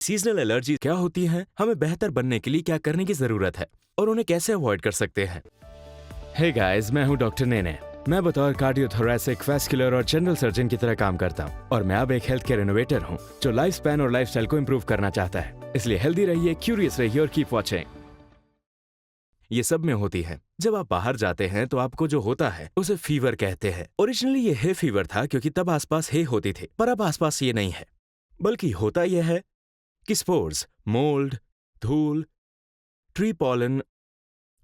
Seasonal allergy क्या होती है, हमें बेहतर बनने के लिए क्या करने की जरूरत है और उन्हें कैसे अवॉइड कर सकते हैं। हे गाइस, मैं हूं डॉक्टर नेने। मैं बतौर कार्डियोथोरेसिक, वैस्कुलर और जनरल सर्जन की तरह काम करता हूं और मैं अब एक हेल्थ केयर इनोवेटर हूं जो लाइफ स्पैन और लाइफस्टाइल को इंप्रूव करना चाहता है। इसलिए हेल्दी रहिए, क्यूरियस रहिए और कीप वॉचिंग। ये सब में होती है। जब आप बाहर जाते हैं तो आपको जो होता है उसे फीवर कहते हैं। ओरिजिनली ये हे फीवर था क्योंकि तब आसपास हे होती थी, पर अब आसपास ये नहीं है। बल्कि होता यह है कि स्पोर्स, मोल्ड, धूल, ट्री पॉलन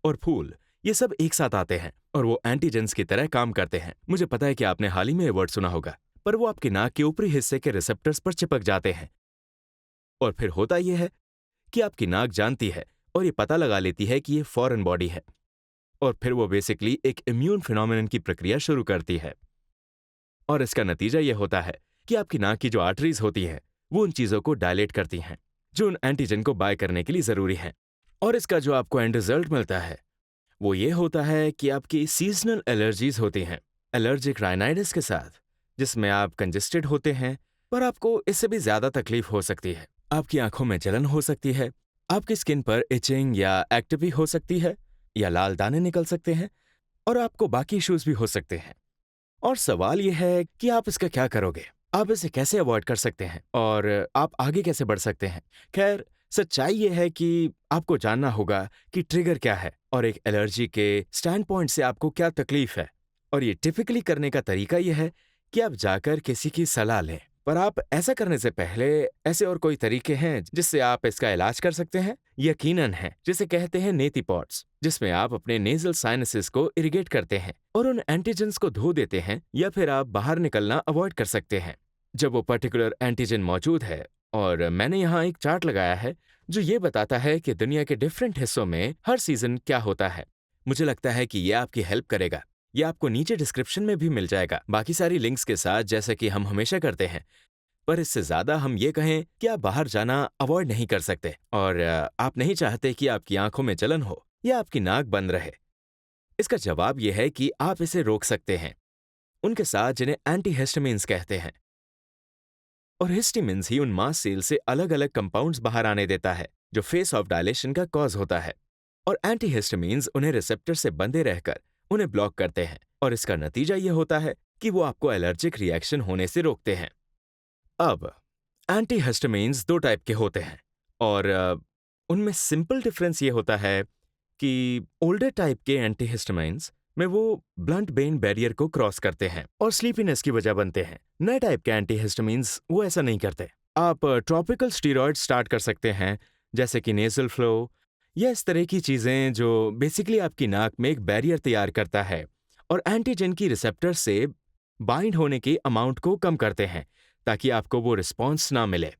और फूल, ये सब एक साथ आते हैं और वो एंटीजेंस की तरह काम करते हैं। मुझे पता है कि आपने हाल ही में ये वर्ड सुना होगा, पर वो आपकी नाक के ऊपरी हिस्से के रिसेप्टर्स पर चिपक जाते हैं। और फिर होता यह है कि आपकी नाक जानती है और ये पता लगा लेती है कि ये फॉरेन बॉडी है, और फिर वो बेसिकली एक इम्यून फिनोमेनन की प्रक्रिया शुरू करती है। और इसका नतीजा ये होता है कि आपकी नाक की जो आर्टरीज होती हैं वो उन चीजों को डायलेट करती हैं जो उन एंटीजन को बाय करने के लिए जरूरी हैं। और इसका जो आपको एंड रिजल्ट मिलता है वो ये होता है कि आपकी सीजनल एलर्जीज होती हैं, एलर्जिक राइनाइटिस के साथ, जिसमें आप कंजेस्टेड होते हैं, पर आपको इससे भी ज्यादा तकलीफ हो सकती है। आपकी आंखों में जलन हो सकती है, आपकी स्किन पर इचिंग या एक्टिवी हो सकती है, या लाल दाने निकल सकते हैं, और आपको बाकी इश्यूज भी हो सकते हैं। और सवाल यह है कि आप इसका क्या करोगे, आप इसे कैसे अवॉइड कर सकते हैं और आप आगे कैसे बढ़ सकते हैं। खैर, सच्चाई यह है कि आपको जानना होगा कि ट्रिगर क्या है और एक एलर्जी के स्टैंड पॉइंट से आपको क्या तकलीफ है। और ये टिपिकली करने का तरीका यह है कि आप जाकर किसी की सलाह लें। पर आप ऐसा करने से पहले ऐसे और कोई तरीके हैं जिससे आप इसका इलाज कर सकते हैं? यकीनन है, जिसे कहते हैं नेति पॉट्स, जिसमें आप अपने नेजल साइनसेस को इरिगेट करते हैं और उन एंटीजेंस को धो देते हैं, या फिर आप बाहर निकलना अवॉइड कर सकते हैं जब वो पर्टिकुलर एंटीजन मौजूद है। और मैंने यहाँ एक चार्ट लगाया है जो ये बताता है कि दुनिया के डिफरेंट हिस्सों में हर सीजन क्या होता है। मुझे लगता है कि ये आपकी हेल्प करेगा। ये आपको नीचे डिस्क्रिप्शन में भी मिल जाएगा, बाकी सारी लिंक्स के साथ, जैसे कि हम हमेशा करते हैं। पर इससे ज्यादा हम ये कहें कि आप बाहर जाना अवॉइड नहीं कर सकते, और आप नहीं चाहते कि आपकी आंखों में जलन हो या आपकी नाक बंद रहे। इसका जवाब यह है कि आप इसे रोक सकते हैं उनके साथ जिन्हें एंटीहिस्टामिन्स कहते हैं। और हिस्टामिन्स ही उन मांस सेल से अलग अलग कंपाउंड्स बाहर आने देता है जो फेस ऑफ डायलेशन का कॉज होता है। और एंटीहिस्टामिन्स उन्हें रिसेप्टर से बंधे रहकर उन्हें ब्लॉक करते हैं, और इसका नतीजा यह होता है कि वो आपको एलर्जिक रिएक्शन होने से रोकते हैं। अब एंटीहिस्टामिन्स दो टाइप के होते हैं, और उनमें सिंपल डिफरेंस ये होता है कि ओल्डर टाइप के एंटीहिस्टामिन्स में वो ब्लंट ब्रेन बैरियर को क्रॉस करते हैं और स्लीपीनेस की वजह बनते हैं। नए टाइप के एंटीहिस्टामिन्स वो ऐसा नहीं करते। आप ट्रॉपिकल स्टीरॉयड स्टार्ट कर सकते हैं, जैसे कि नेजल फ्लो, या इस तरह की चीजें जो बेसिकली आपकी नाक में एक बैरियर तैयार करता है और एंटीजन की रिसेप्टर से बाइंड होने के अमाउंट को कम करते हैं ताकि आपको वो रिस्पॉन्स ना मिले।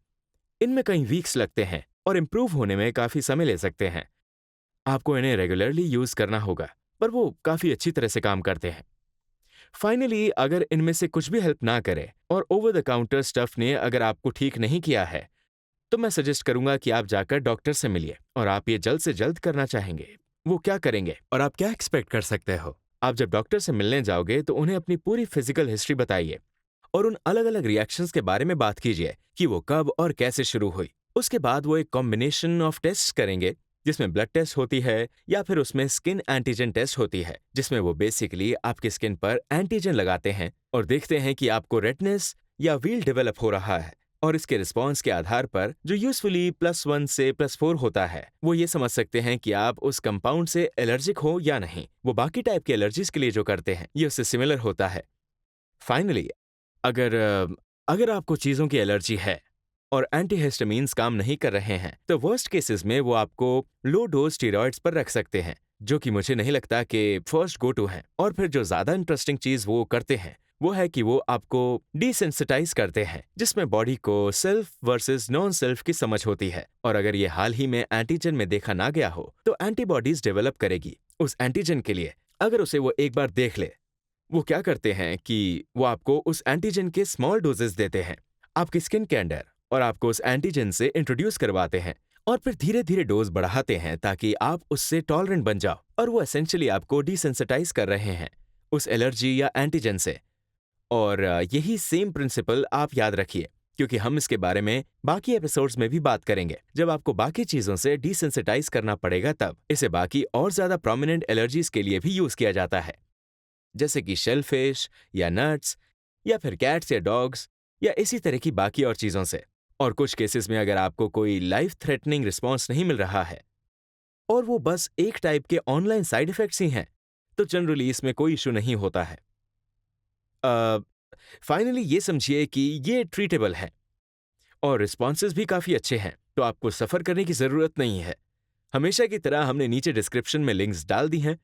इनमें कई वीक्स लगते हैं और इम्प्रूव होने में काफी समय ले सकते हैं। आपको इन्हें रेगुलरली यूज करना होगा, पर वो काफी अच्छी तरह से काम करते हैं। फाइनली, अगर इनमें से कुछ भी हेल्प ना करे और ओवर द काउंटर स्टफ ने अगर आपको ठीक नहीं किया है, तो मैं सजेस्ट करूंगा कि आप जाकर डॉक्टर से मिलिए। और आप ये जल्द से जल्द करना चाहेंगे, वो क्या करेंगे और आप क्या एक्सपेक्ट कर सकते हो। आप जब डॉक्टर से मिलने जाओगे तो उन्हें अपनी पूरी फिजिकल हिस्ट्री बताइए और उन अलग अलग रिएक्शंस के बारे में बात कीजिए कि वो कब और कैसे शुरू हुई। उसके बाद वो एक कॉम्बिनेशन ऑफ टेस्ट करेंगे जिसमें ब्लड टेस्ट होती है या फिर उसमें स्किन एंटीजन टेस्ट होती है, जिसमें वो बेसिकली आपकी स्किन पर एंटीजन लगाते हैं और देखते हैं कि आपको रेडनेस या व्हील डेवलप हो रहा है। और इसके रिस्पॉन्स के आधार पर, जो यूजुअली +1 से +4 होता है, वो ये समझ सकते हैं कि आप उस कंपाउंड से एलर्जिक हो या नहीं। वो बाकी टाइप के एलर्जीज के लिए जो करते हैं ये उससे सिमिलर होता है। फाइनली, अगर अगर आपको चीजों की एलर्जी है और एंटीहिस्टामिन्स काम नहीं कर रहे हैं, तो वर्स्ट केसेस में वो आपको लो डोज स्टेरॉइड्स पर रख सकते हैं, जो कि मुझे नहीं लगता कि फर्स्ट गो टू है। और फिर जो ज्यादा इंटरेस्टिंग चीज वो करते हैं वो है कि वो आपको डिसेंसिटाइज करते हैं, जिसमें बॉडी को सेल्फ वर्सेस नॉन सेल्फ की समझ होती है। और अगर ये हाल ही में एंटीजन में देखा ना गया हो तो एंटीबॉडीज डेवलप करेगी उस एंटीजन के लिए, अगर उसे वो एक बार देख ले। वो क्या करते हैं कि वो आपको उस एंटीजन के स्मॉल डोजेस देते हैं आपकी स्किन के अंदर, और आपको उस एंटीजन से इंट्रोड्यूस करवाते हैं, और फिर धीरे धीरे डोज बढ़ाते हैं ताकि आप उससे टॉलरेंट बन जाओ। और वो एसेंशियली आपको डिसेंसिटाइज कर रहे हैं उस एलर्जी या एंटीजन से। और यही सेम प्रिंसिपल आप याद रखिए क्योंकि हम इसके बारे में बाकी एपिसोड्स में भी बात करेंगे। जब आपको बाकी चीजों से डिसेंसिटाइज करना पड़ेगा तब इसे बाकी और ज्यादा प्रोमिनेंट एलर्जीज के लिए भी यूज किया जाता है, जैसे कि शेलफिश या नट्स या फिर कैट्स या डॉग्स या इसी तरह की बाकी और चीजों से। और कुछ केसेस में अगर आपको कोई लाइफ थ्रेटनिंग रिस्पॉन्स नहीं मिल रहा है और वो बस एक टाइप के ऑनलाइन साइड इफेक्ट्स ही हैं, तो जनरली इसमें कोई इशू नहीं होता है। फाइनली ये समझिए कि ये ट्रीटेबल है और रिस्पॉन्सेज भी काफी अच्छे हैं, तो आपको सफर करने की जरूरत नहीं है। हमेशा की तरह हमने नीचे डिस्क्रिप्शन में लिंक्स डाल दी हैं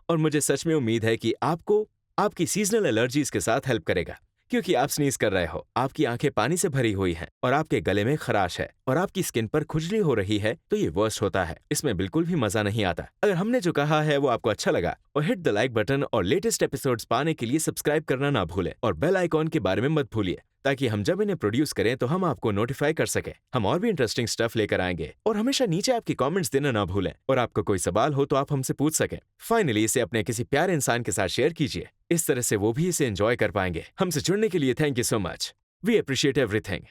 और मुझे सच में उम्मीद है कि आपको आपकी सीजनल एलर्जीज के साथ हेल्प करेगा। क्योंकि आप स्नीज कर रहे हो, आपकी आंखें पानी से भरी हुई हैं और आपके गले में खराश है और आपकी स्किन पर खुजली हो रही है, तो ये वर्स्ट होता है। इसमें बिल्कुल भी मजा नहीं आता। अगर हमने जो कहा है वो आपको अच्छा लगा और हिट द लाइक बटन और लेटेस्ट एपिसोड्स पाने के लिए सब्सक्राइब करना ना भूलें और बेल आइकॉन के बारे में मत भूलिए, ताकि हम जब इन्हें प्रोड्यूस करें तो हम आपको नोटिफाई कर सके। हम और भी इंटरेस्टिंग स्टफ लेकर आएंगे और हमेशा नीचे आपकी कमेंट्स देना ना भूलें और आपको कोई सवाल हो तो आप हमसे पूछ सकें। फाइनली इसे अपने किसी प्यारे इंसान के साथ शेयर कीजिए, इस तरह से वो भी इसे एंजॉय कर पाएंगे। हमसे जुड़ने के लिए thank you so much. We appreciate everything.